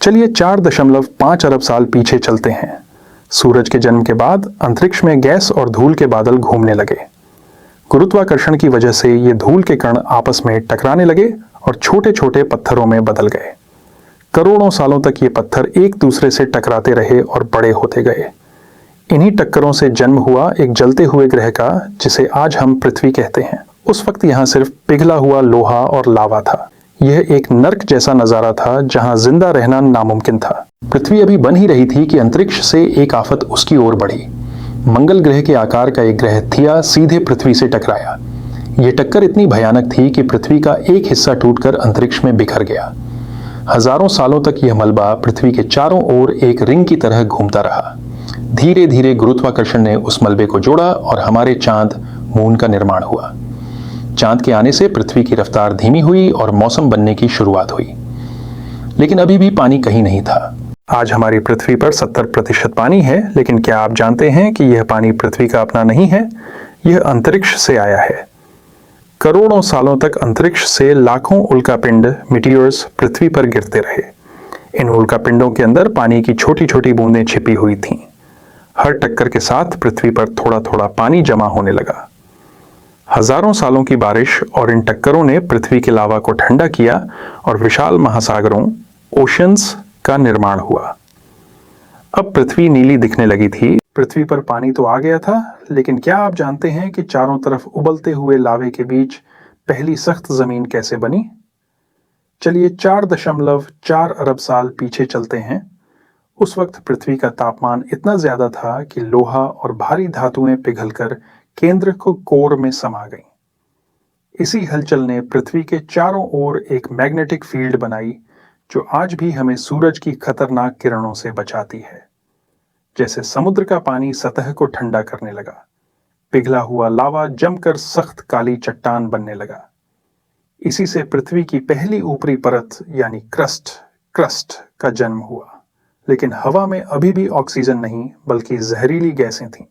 चलिए 4.5 अरब साल पीछे चलते हैं। सूरज के जन्म के बाद अंतरिक्ष में गैस और धूल के बादल घूमने लगे। गुरुत्वाकर्षण की वजह से ये धूल के कण आपस में टकराने लगे और छोटे छोटे पत्थरों में बदल गए। करोड़ों सालों तक ये पत्थर एक दूसरे से टकराते रहे और बड़े होते गए। इन्हीं टक्करों से जन्म हुआ एक जलते हुए ग्रह का, जिसे आज हम पृथ्वी कहते हैं। उस वक्त यहाँ सिर्फ पिघला हुआ लोहा और लावा था। यह एक नर्क जैसा नजारा था जहां जिंदा रहना नामुमकिन था। पृथ्वी अभी बन ही रही थी कि अंतरिक्ष से एक आफत उसकी ओर बढ़ी। मंगल ग्रह के आकार का एक ग्रह थिया सीधे पृथ्वी से टकराया। यह टक्कर इतनी भयानक थी कि पृथ्वी का एक हिस्सा टूटकर अंतरिक्ष में बिखर गया। हजारों सालों तक यह मलबा पृथ्वी के चारों ओर एक रिंग की तरह घूमता रहा। धीरे धीरे गुरुत्वाकर्षण ने उस मलबे को जोड़ा और हमारे चांद मून का निर्माण हुआ। चांद के आने से पृथ्वी की रफ्तार धीमी हुई और मौसम बनने की शुरुआत हुई। लेकिन अभी भी पानी कहीं नहीं था। आज हमारी पृथ्वी पर 70% पानी है, लेकिन क्या आप जानते हैं कि यह पानी पृथ्वी का अपना नहीं है? यह अंतरिक्ष से आया है। करोड़ों सालों तक अंतरिक्ष से लाखों उल्कापिंड मीटियोर्स पृथ्वी पर गिरते रहे। इन उल्कापिंडों के अंदर पानी की छोटी छोटी बूंदें छिपी हुई थीं। हर टक्कर के साथ पृथ्वी पर थोड़ा थोड़ा पानी जमा होने लगा। हजारों सालों की बारिश और इन टक्करों ने पृथ्वी के लावा को ठंडा किया और विशाल महासागरों ओशंस का निर्माण हुआ। अब पृथ्वी नीली दिखने लगी थी। पृथ्वी पर पानी तो आ गया था, लेकिन क्या आप जानते हैं कि चारों तरफ उबलते हुए लावे के बीच पहली सख्त जमीन कैसे बनी? चलिए 4.4 अरब साल पीछे चलते हैं। उस वक्त पृथ्वी का तापमान इतना ज्यादा था कि लोहा और भारी धातुएं पिघलकर केंद्र को कोर में समा गईं। इसी हलचल ने पृथ्वी के चारों ओर एक मैग्नेटिक फील्ड बनाई, जो आज भी हमें सूरज की खतरनाक किरणों से बचाती है। जैसे समुद्र का पानी सतह को ठंडा करने लगा, पिघला हुआ लावा जमकर सख्त काली चट्टान बनने लगा। इसी से पृथ्वी की पहली ऊपरी परत यानी क्रस्ट का जन्म हुआ। लेकिन हवा में अभी भी ऑक्सीजन नहीं, बल्कि जहरीली गैसें थीं।